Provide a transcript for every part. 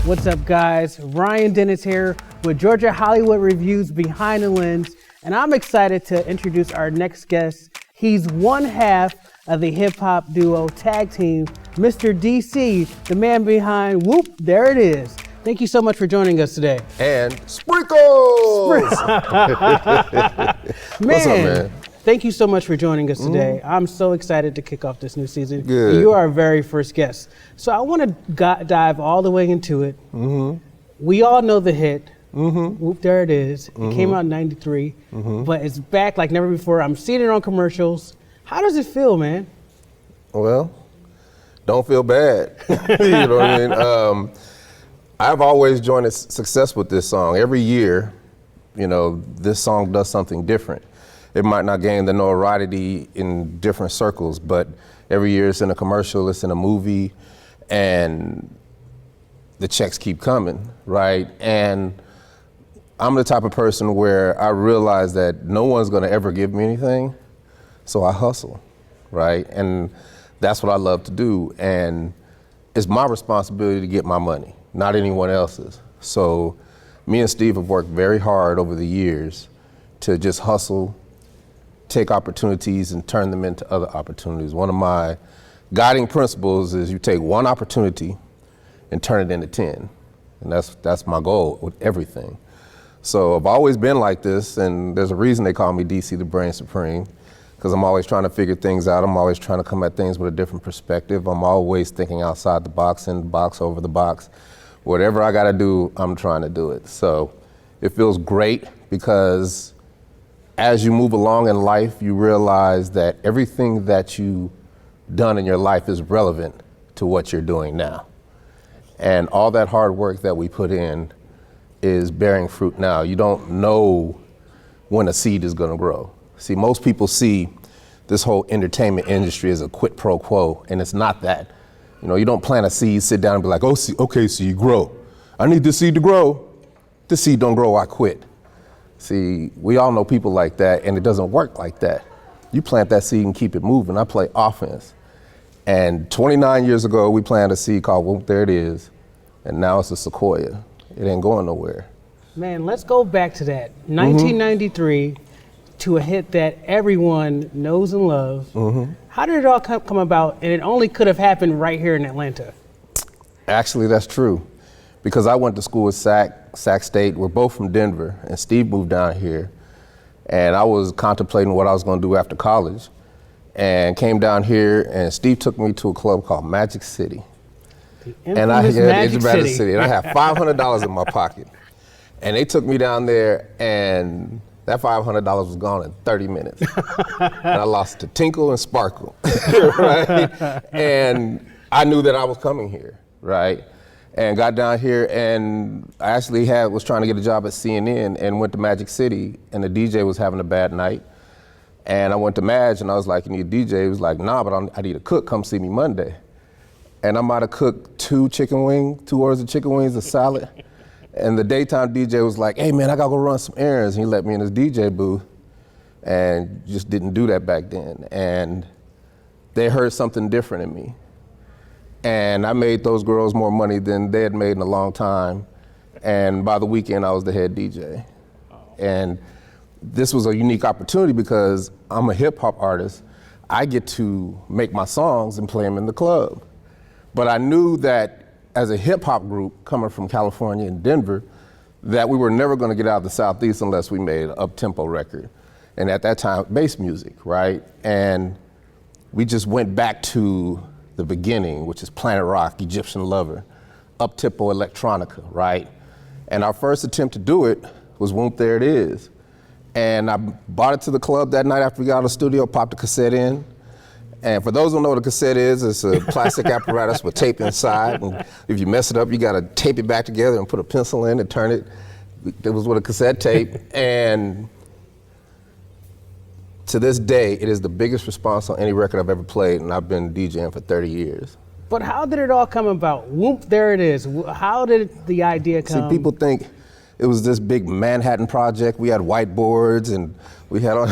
What's up, guys? Ryan Dennis here with Georgia Hollywood Review's Behind the Lens, and I'm excited to introduce our next guest. He's one half of the hip-hop duo tag team, Mr. DC, the man behind Whoomp, There It Is. Thank you so much for joining us today. And Sprinkles! Man, What's up, man? Thank you so much for joining us today. I'm so excited to kick off this new season. Good. You are our very first guest. So I want to dive all the way into it. We all know the hit, Whoop, There It Is. It came out in '93, but it's back like never before. I'm seeing it on commercials. How does it feel, man? Well, don't feel bad. You know what I mean? I've always joined a success with this song. Every year, you know, this song does something different. It might not gain the notoriety in different circles, but every year it's in a commercial, it's in a movie, and the checks keep coming, right? And I'm the type of person where I realize that no one's gonna ever give me anything, so I hustle, right? And that's what I love to do, and it's my responsibility to get my money, not anyone else's. So me and Steve have worked very hard over the years to just hustle, take opportunities and turn them into other opportunities. One of my guiding principles is you take one opportunity and turn it into 10. And that's my goal with everything. So I've always been like this, and there's a reason they call me DC the Brain Supreme, because I'm always trying to figure things out. I'm always trying to come at things with a different perspective. I'm always thinking outside the box, in the box, over the box. Whatever I gotta do, I'm trying to do it. So it feels great because as you move along in life, you realize that everything that you've done in your life is relevant to what you're doing now. And all that hard work that we put in is bearing fruit now. You don't know when a seed is gonna grow. See, most people see this whole entertainment industry as a quid pro quo, and it's not that. You know, you don't plant a seed, sit down and be like, oh, okay, seed, grow. I need this seed to grow. This seed don't grow, I quit. See, we all know people like that, and it doesn't work like that. You plant that seed and keep it moving. I play offense. And 29 years ago, we planted a seed called Whoop, There It Is, and now it's a sequoia. It ain't going nowhere. Man, let's go back to that. 1993, to a hit that everyone knows and loves. How did it all come about? And it only could have happened right here in Atlanta. Actually, that's true. Because I went to school at Sac State. We're both from Denver, and Steve moved down here. And I was contemplating what I was gonna do after college, and came down here, and Steve took me to a club called Magic City. And Magic City. And I had $500 in my pocket. And they took me down there, and that $500 was gone in 30 minutes. And I lost to Tinkle and Sparkle, right? And I knew that I was coming here, right? And got down here, and I actually was trying to get a job at CNN and went to Magic City, and the DJ was having a bad night. And I went to Madge, and I was like, you need a DJ? He was like, nah, but I need a cook, come see me Monday. And I might have cooked 2 orders of chicken wings, a salad. And the daytime DJ was like, hey man, I gotta go run some errands. And he let me in his DJ booth, and just didn't do that back then. And they heard something different in me. And I made those girls more money than they had made in a long time. And by the weekend, I was the head DJ. And this was a unique opportunity because I'm a hip hop artist. I get to make my songs and play them in the club. But I knew that as a hip hop group coming from California and Denver, that we were never gonna get out of the Southeast unless we made an up-tempo record. And at that time, bass music, right? And we just went back to the beginning, which is Planet Rock, Egyptian Lover, up-tempo electronica, right? And our first attempt to do it was Whoop, There It Is. And I brought it to the club that night after we got out of the studio, popped the cassette in. And for those who don't know what a cassette is, it's a plastic apparatus with tape inside. And if you mess it up, you gotta tape it back together and put a pencil in and turn it. It was with a cassette tape. And to this day, it is the biggest response on any record I've ever played, and I've been DJing for 30 years. But how did it all come about? Whoop, There It Is. How did the idea come? See, people think it was this big Manhattan project. We had whiteboards, and we had on,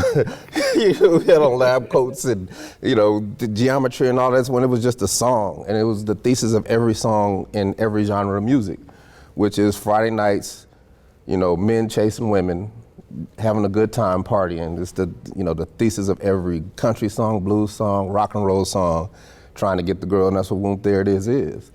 we had on lab coats, and the geometry and all that. When it was just a song, and it was the thesis of every song in every genre of music. which is Friday nights, men chasing women, having a good time partying. It's the thesis of every country song, blues song, rock and roll song, trying to get the girl, and that's what Whoomp There It Is.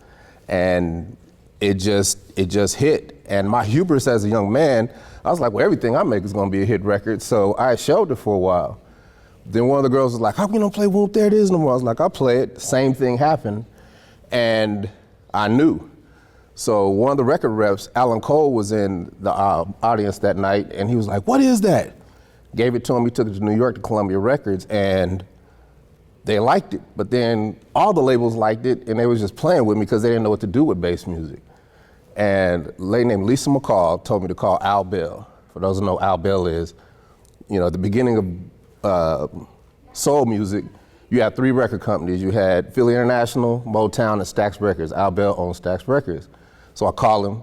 And it just hit. And my hubris as a young man, I was like, well, everything I make is gonna be a hit record. So I shelved it for a while. Then one of the girls was like, how come you don't play Whoomp There It Is no more? I was like, I'll play it. Same thing happened. And I knew. So one of the record reps, Alan Cole, was in the audience that night, and he was like, what is that? Gave it to him. He took it to New York to Columbia Records, and they liked it. But then all the labels liked it, and they was just playing with me because they didn't know what to do with bass music. And a lady named Lisa McCall told me to call Al Bell. For those who know Al Bell is, at the beginning of soul music, you had 3 record companies. You had Philly International, Motown, and Stax Records. Al Bell owned Stax Records. So I call him.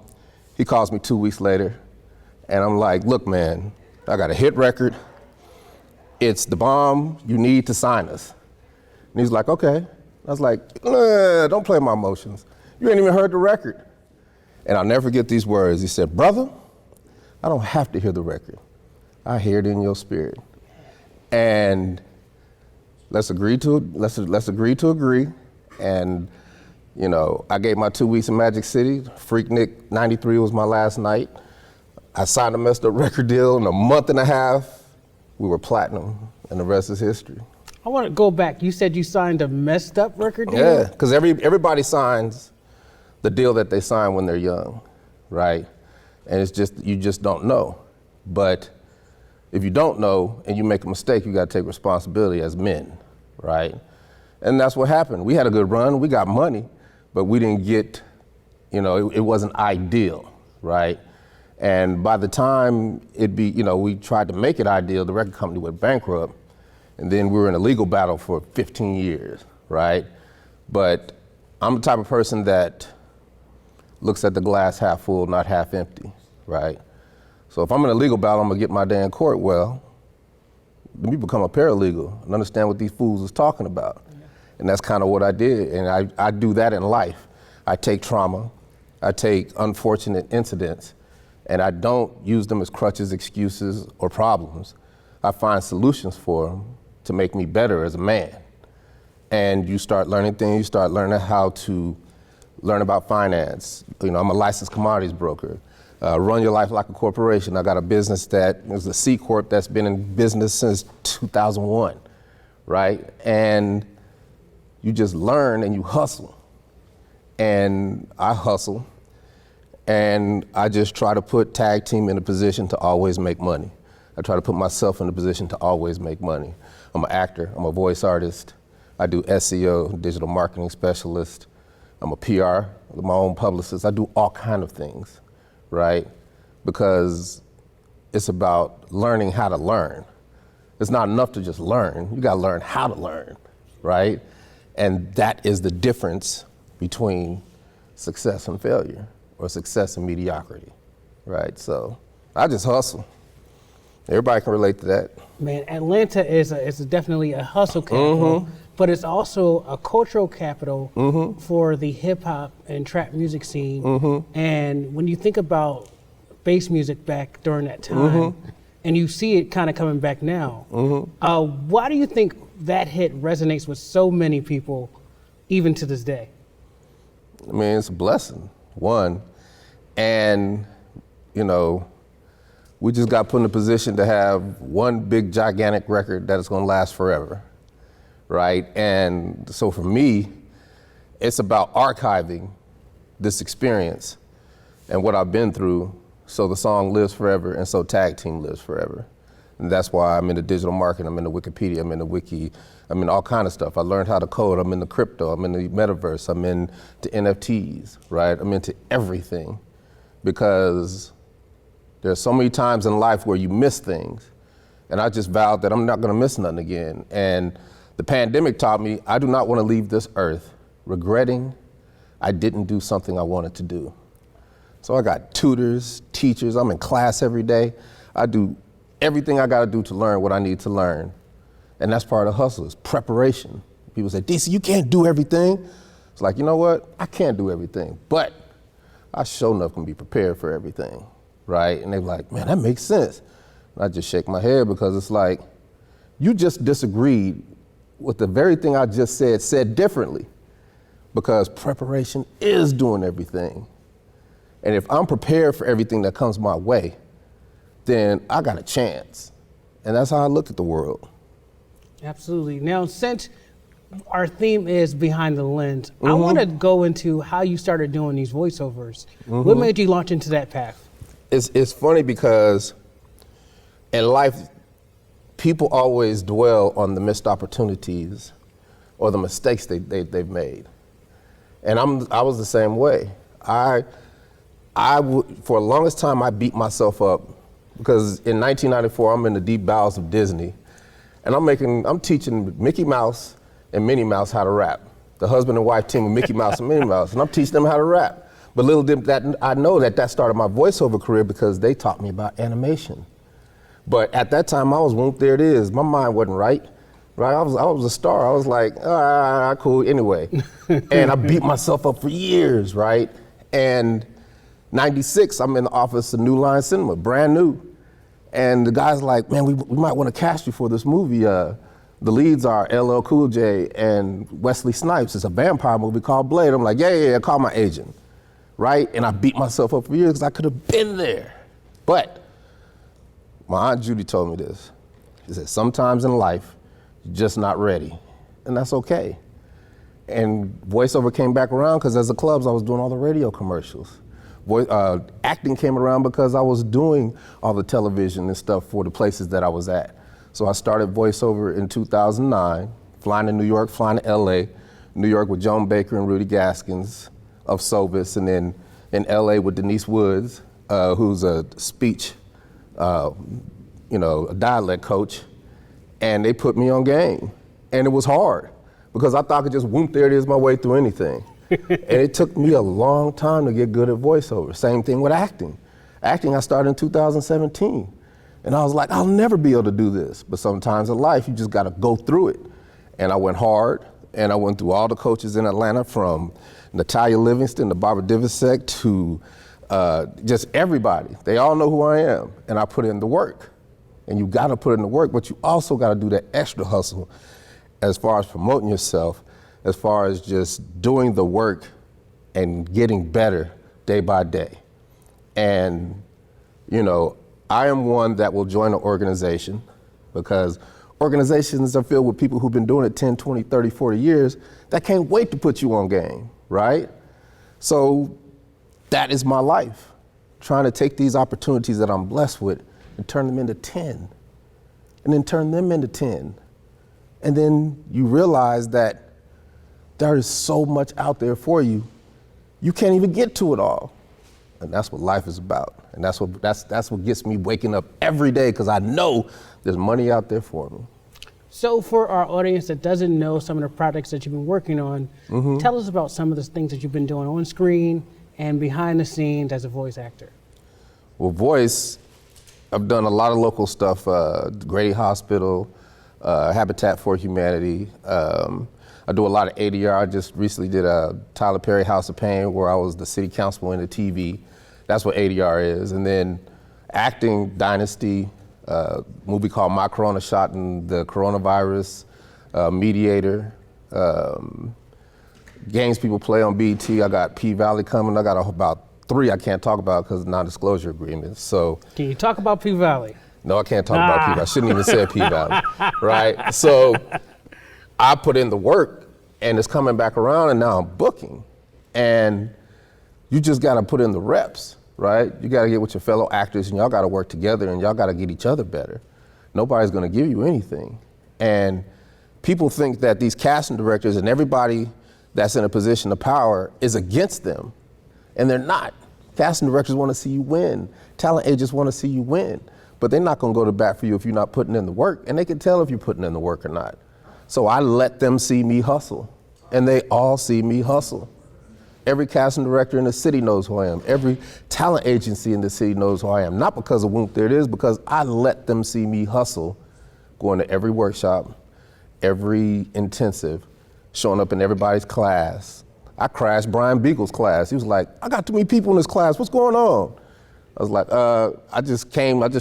He calls me 2 weeks later, and I'm like, look, man, I got a hit record. It's the bomb. You need to sign us. And he's like, okay. I was like, don't play my emotions. You ain't even heard the record. And I'll never forget these words. He said, brother, I don't have to hear the record. I hear it in your spirit. And let's agree to agree. And I gave my 2 weeks in Magic City. Freaknik 93 was my last night. I signed a messed up record deal. In a month and a half, we were platinum, and the rest is history. I want to go back. You said you signed a messed up record deal? Yeah, because everybody signs the deal that they sign when they're young, right? And it's just, you just don't know. But if you don't know and you make a mistake, you got to take responsibility as men, right? And that's what happened. We had a good run, we got money, but we didn't get, it wasn't ideal, right? And by the time we tried to make it ideal, the record company went bankrupt, and then we were in a legal battle for 15 years, right? But I'm the type of person that looks at the glass half full, not half empty, right? So if I'm in a legal battle, I'm gonna get my day in court. Well, let me become a paralegal and understand what these fools is talking about. Yeah. And that's kind of what I did. And I do that in life. I take trauma, I take unfortunate incidents, and I don't use them as crutches, excuses, or problems. I find solutions for them to make me better as a man. And you start learning things, you start learning how to learn about finance. I'm a licensed commodities broker. Run your life like a corporation. I got a business that is a C Corp that's been in business since 2001, right? And you just learn and you hustle. And I hustle, and I just try to put Tag Team in a position to always make money. I try to put myself in a position to always make money. I'm an actor, I'm a voice artist. I do SEO, digital marketing specialist. I'm a PR, my own publicist. I do all kind of things, right? Because it's about learning how to learn. It's not enough to just learn. You gotta learn how to learn, right? And that is the difference between success and failure, or success and mediocrity, right? So I just hustle. Everybody can relate to that. Man, Atlanta is definitely a hustle capital, but it's also a cultural capital for the hip hop and trap music scene. And when you think about bass music back during that time, and you see it kind of coming back now, why do you think that hit resonates with so many people, even to this day? I mean, it's a blessing, one. And, we just got put in a position to have one big, gigantic record that is going to last forever, right? And so for me, it's about archiving this experience and what I've been through, so the song lives forever, and so Tag Team lives forever. And that's why I'm into digital marketing, I'm into Wikipedia, I'm into Wiki, I'm in all kind of stuff. I learned how to code, I'm into crypto, I'm in the metaverse, I'm into NFTs, right? I'm into everything, because there's so many times in life where you miss things, and I just vowed that I'm not gonna miss nothing again. And the pandemic taught me I do not wanna leave this earth regretting I didn't do something I wanted to do. So I got tutors, teachers, I'm in class every day. I do everything I gotta do to learn what I need to learn. And that's part of the hustle, is preparation. People say, DC, you can't do everything. It's like, you know what? I can't do everything, but I sure enough can be prepared for everything, right? And they're like, man, that makes sense. And I just shake my head because it's like, you just disagreed with the very thing I just said differently, because preparation is doing everything. And if I'm prepared for everything that comes my way, then I got a chance. And that's how I look at the world. Absolutely. Now, since our theme is behind the lens, I want to go into how you started doing these voiceovers. What made you launch into that path? It's funny because in life, people always dwell on the missed opportunities or the mistakes they've made. And I was the same way. For the longest time, I beat myself up because in 1994, I'm in the deep bowels of Disney, and I'm teaching Mickey Mouse and Minnie Mouse how to rap. The husband and wife team of Mickey Mouse and Minnie Mouse, and I'm teaching them how to rap. But little did that I know that started my voiceover career because they taught me about animation. But at that time, I was Whoomp, there it is. My mind wasn't right. I was a star. I was like, cool, anyway. And I beat myself up for years, right? And 96, I'm in the office of New Line Cinema, brand new. And the guy's like, man, we might want to cast you for this movie. The leads are LL Cool J and Wesley Snipes. It's a vampire movie called Blade. I'm like, yeah, call my agent, right? And I beat myself up for years because I could have been there. But my Aunt Judy told me this. She said, sometimes in life, you're just not ready, and that's okay. And voiceover came back around because as the clubs, I was doing all the radio commercials. Acting came around because I was doing all the television and stuff for the places that I was at. So I started voiceover in 2009, flying to New York, flying to LA, New York with Joan Baker and Rudy Gaskins of Sovis, and then in LA with Denise Woods, who's a speech, a dialect coach, and they put me on game. And it was hard because I thought I could just whoop, there it is, my way through anything. And it took me a long time to get good at voiceover. Same thing with acting. Acting, I started in 2017. And I was like, I'll never be able to do this. But sometimes in life, you just gotta go through it. And I went hard, and I went through all the coaches in Atlanta, from Natalia Livingston to Barbara Divasek to just everybody. They all know who I am, and I put in the work. And you gotta put in the work, but you also gotta do that extra hustle as far as promoting yourself, as far as just doing the work and getting better day by day. And, I am one that will join an organization because organizations are filled with people who've been doing it 10, 20, 30, 40 years that can't wait to put you on game, right? So that is my life, trying to take these opportunities that I'm blessed with and turn them into 10, and then turn them into 10. And then you realize that there is so much out there for you, you can't even get to it all. And that's what life is about. And that's what gets me waking up every day, because I know there's money out there for me. So for our audience that doesn't know some of the projects that you've been working on, tell us about some of the things that you've been doing on screen and behind the scenes as a voice actor. Well, voice, I've done a lot of local stuff, Grady Hospital, Habitat for Humanity. I do a lot of ADR. I just recently did a Tyler Perry House of Pain, where I was the city councilman in the TV. That's what ADR is. And then acting, Dynasty, movie called My Corona Shot in the Coronavirus, Mediator, games people play on BET. I got P-Valley coming. I got about 3 I can't talk about because of non-disclosure agreements. So can you talk about P-Valley? No, I can't talk about P-Valley. I shouldn't even say P-Valley, right? So I put in the work, and it's coming back around, and now I'm booking. And you just gotta put in the reps, right? You gotta get with your fellow actors, and y'all gotta work together, and y'all gotta get each other better. Nobody's gonna give you anything. And people think that these casting directors and everybody that's in a position of power is against them, and they're not. Casting directors wanna see you win. Talent agents wanna see you win, but they're not gonna go to bat for you if you're not putting in the work, and they can tell if you're putting in the work or not. So I let them see me hustle, and they all see me hustle. Every casting director in the city knows who I am. Every talent agency in the city knows who I am. Not because of Whoomp, there it is, because I let them see me hustle, going to every workshop, every intensive, showing up in everybody's class. I crashed Brian Beagle's class. He was like, I got too many people in this class, what's going on? I was like, I just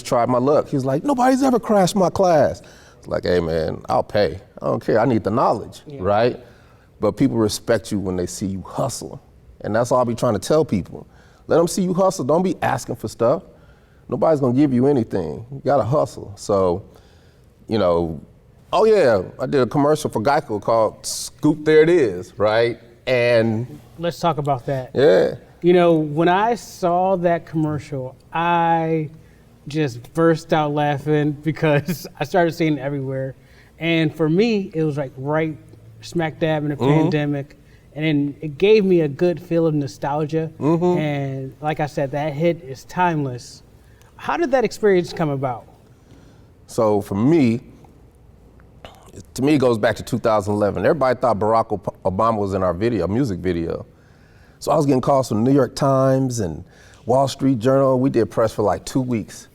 tried my luck. He was like, nobody's ever crashed my class. I was like, hey man, I'll pay. I don't care, I need the knowledge, right? But people respect you when they see you hustle. And that's all I be trying to tell people. Let them see you hustle, don't be asking for stuff. Nobody's gonna give you anything. You gotta hustle. So, you know, oh yeah, I did a commercial for Geico called Scoop There It Is, right? And let's talk about that. Yeah. You know, when I saw that commercial, I just burst out laughing because I started seeing it everywhere. And for me, it was like right smack dab in the pandemic. And then it gave me a good feel of nostalgia. And like I said, that hit is timeless. How did that experience come about? So for me, to me, it goes back to 2011. Everybody thought Barack Obama was in our video, music video. So I was getting calls from the New York Times and Wall Street Journal. We did press for like 2 weeks.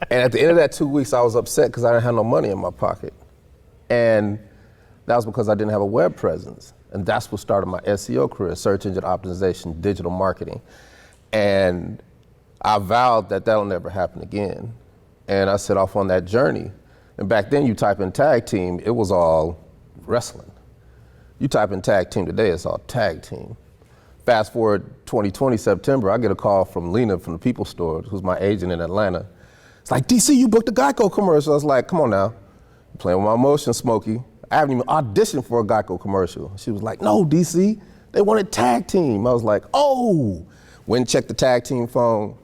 And at the end of that 2 weeks, I was upset because I didn't have no money in my pocket. And that was because I didn't have a web presence. And that's what started my SEO career, search engine optimization, digital marketing. And I vowed that that'll never happen again. And I set off on that journey. And back then you type in tag team, it was all wrestling. You type in tag team today, it's all tag team. Fast forward 2020 September, I get a call from Lena from the People Store, who's my agent in Atlanta. It's like, DC, you booked a Geico commercial. I was like, come on now, you're playing with my emotions, Smokey. I haven't even auditioned for a Geico commercial. She was like, no, DC, they wanted tag team. I was like, oh, went and checked the tag team phone,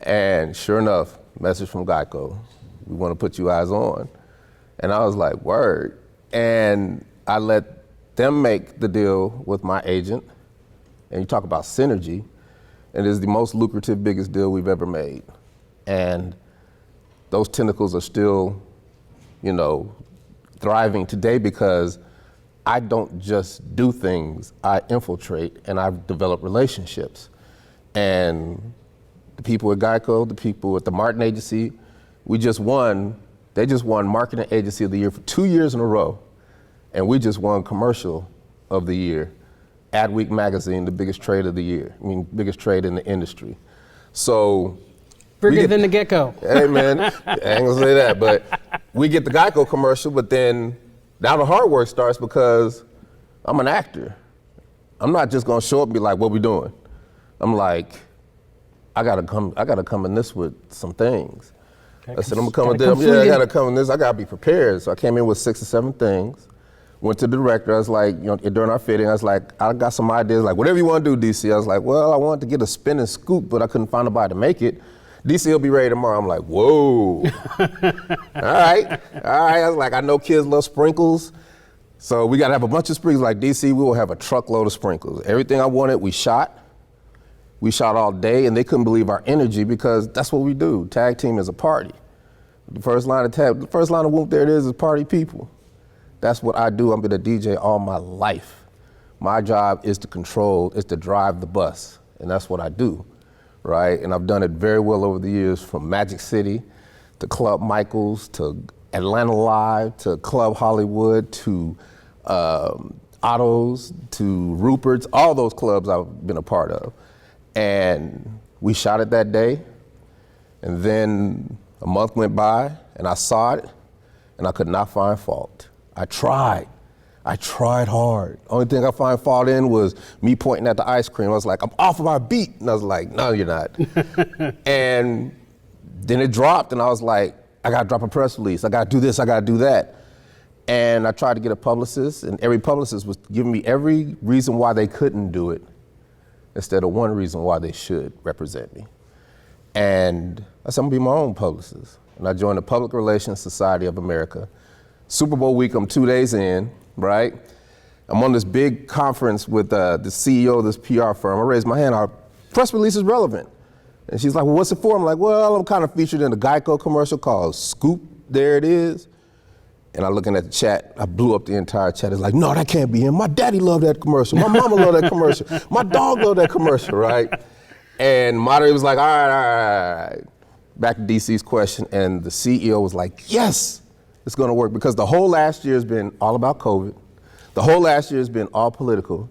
and sure enough, message from Geico. We want to put you guys on. And I was like, word. And I let them make the deal with my agent. And you talk about synergy, and it's the most lucrative, biggest deal we've ever made. And those tentacles are still, you know, thriving today because I don't just do things, I infiltrate and I've developed relationships. And the people at Geico, the people at the Martin Agency, they just won Marketing Agency of the Year for 2 years in a row. And we just won Commercial of the Year. Adweek magazine, the biggest trade of the year. I mean, biggest trade in the industry. So. Bigger than the gecko. Hey man, I ain't gonna say that, but we get the Geico commercial, but then now the hard work starts because I'm an actor. I'm not just gonna show up and be like, what we doing? I'm like, I gotta come in this with some things. I said, I'm gonna come with them. Yeah, I gotta come in this, I gotta be prepared. So I came in with 6 or 7 things. Went to the director, I was like, you know, during our fitting, I was like, I got some ideas, like, whatever you want to do, DC. I was like, well, I wanted to get a spin and scoop, but I couldn't find nobody to make it. DC will be ready tomorrow. I'm like, whoa. All right. I was like, I know kids love sprinkles, so we got to have a bunch of sprinkles. Like, DC, we will have a truckload of sprinkles. Everything I wanted, we shot. We shot all day, and they couldn't believe our energy because that's what we do. Tag team is a party. The first line of Whoomp There It Is party people. That's what I do. I've been a DJ all my life. My job is to drive the bus, and that's what I do, right? And I've done it very well over the years, from Magic City to Club Michaels to Atlanta Live to Club Hollywood to Otto's to Rupert's, all those clubs I've been a part of. And we shot it that day, and then a month went by, and I saw it, and I could not find fault. I tried hard. Only thing I find fault in was me pointing at the ice cream. I was like, I'm off of our beat. And I was like, no, you're not. And then it dropped, and I was like, I gotta drop a press release. I gotta do this, I gotta do that. And I tried to get a publicist, and every publicist was giving me every reason why they couldn't do it instead of one reason why they should represent me. And I said, I'm gonna be my own publicist. And I joined the Public Relations Society of America. Super Bowl week, I'm 2 days in, right? I'm on this big conference with the CEO of this PR firm. I raised my hand, our press release is relevant. And she's like, well, what's it for? I'm like, well, I'm kind of featured in a Geico commercial called Scoop There It Is. And I'm looking at the chat, I blew up the entire chat. It's like, no, that can't be him. My daddy loved that commercial. My mama loved that commercial. My dog loved that commercial, right? And moderator was like, all right. Back to DC's question, and the CEO was like, yes. It's gonna work, because the whole last year has been all about COVID. The whole last year has been all political.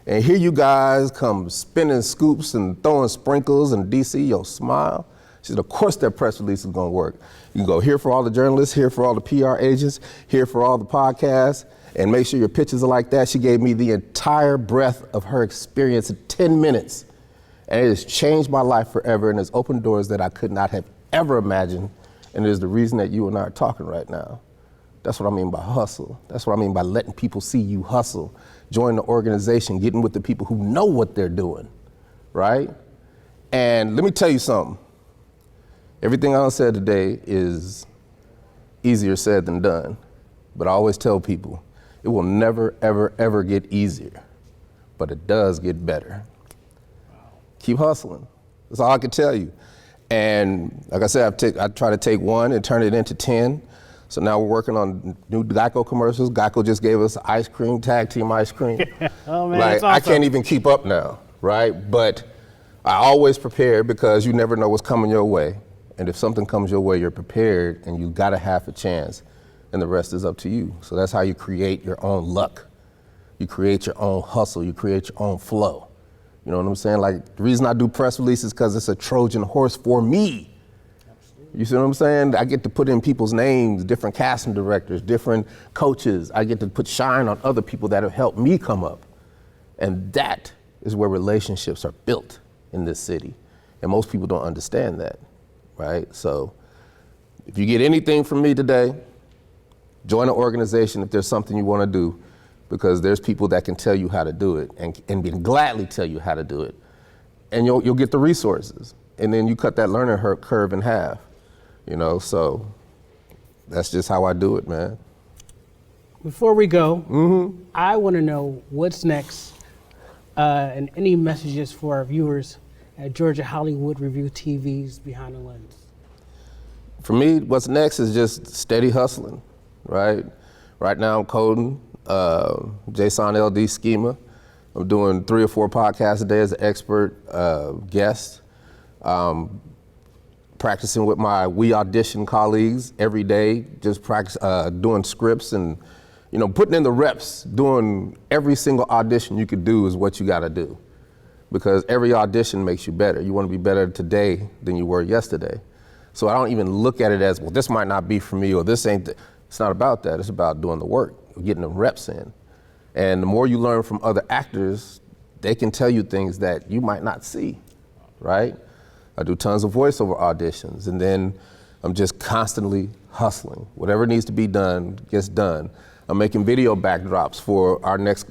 And here you guys come spinning scoops and throwing sprinkles and DC, yo, smile. She said, of course that press release is gonna work. You can go here for all the journalists, here for all the PR agents, here for all the podcasts, and make sure your pictures are like that. She gave me the entire breadth of her experience in 10 minutes. And it has changed my life forever and has opened doors that I could not have ever imagined. And it is the reason that you and I are talking right now. That's what I mean by hustle. That's what I mean by letting people see you hustle. Join the organization, getting with the people who know what they're doing, right? And let me tell you something. Everything I said today is easier said than done. But I always tell people, it will never, ever, ever get easier, but it does get better. Keep hustling. That's all I can tell you. And like I said, I try to take one and turn it into 10. So now we're working on new Geico commercials. Geico just gave us ice cream, tag team ice cream. Oh man, like, that's awesome. I can't even keep up now, right? But I always prepare because you never know what's coming your way. And if something comes your way, you're prepared and you gotta have a chance, and the rest is up to you. So that's how you create your own luck. You create your own hustle, you create your own flow. You know what I'm saying? Like, the reason I do press releases is because it's a Trojan horse for me. You see what I'm saying? I get to put in people's names, different casting directors, different coaches. I get to put shine on other people that have helped me come up. And that is where relationships are built in this city. And most people don't understand that, right? So if you get anything from me today, join an organization if there's something you want to do, because there's people that can tell you how to do it and can gladly tell you how to do it. And you'll get the resources. And then you cut that learning curve in half. You know, so that's just how I do it, man. Before we go, I want to know what's next and any messages for our viewers at Georgia Hollywood Review TV's Behind the Lens. For me, what's next is just steady hustling, right? Right now I'm coding JSON LD schema. I'm doing 3 or 4 podcasts a day as an expert guest. Practicing with my We Audition colleagues every day, just practice doing scripts and, you know, putting in the reps. Doing every single audition you could do is what you got to do, because every audition makes you better. You want to be better today than you were yesterday. So I don't even look at it as, well, this might not be for me, or this ain't. It's not about that. It's about doing the work, getting the reps in. And the more you learn from other actors, they can tell you things that you might not see, right? I do tons of voiceover auditions, and then I'm just constantly hustling. Whatever needs to be done gets done. I'm making video backdrops for our next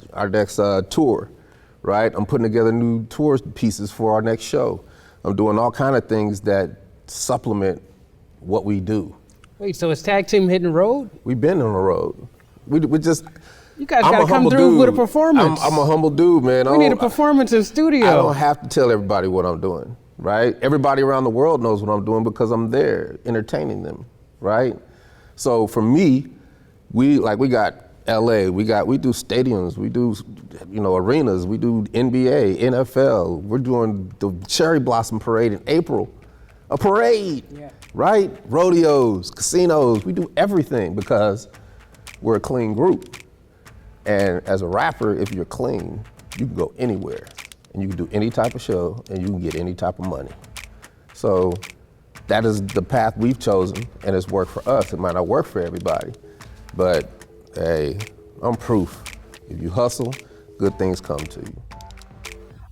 tour, right? I'm putting together new tour pieces for our next show. I'm doing all kind of things that supplement what we do. Wait, so is Tag Team hitting the road? We've been on the road. We just. You guys got to come through with a performance. I'm a humble dude, man. We need a performance in studio. I don't have to tell everybody what I'm doing. Right? Everybody around the world knows what I'm doing because I'm there entertaining them, right? So for me, we got LA, we do stadiums, we do, you know, arenas, we do NBA, NFL. We're doing the Cherry Blossom Parade in April. A parade, right? Rodeos, casinos, we do everything because we're a clean group. And as a rapper, if you're clean, you can go anywhere. And you can do any type of show, and you can get any type of money. So that is the path we've chosen, and it's worked for us. It might not work for everybody, but hey, I'm proof. If you hustle, good things come to you.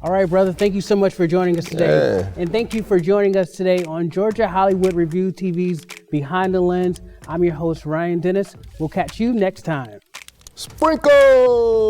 All right, brother, thank you so much for joining us today. Yeah. And thank you for joining us today on Georgia Hollywood Review TV's Behind the Lens. I'm your host, Ryan Dennis. We'll catch you next time. Sprinkles!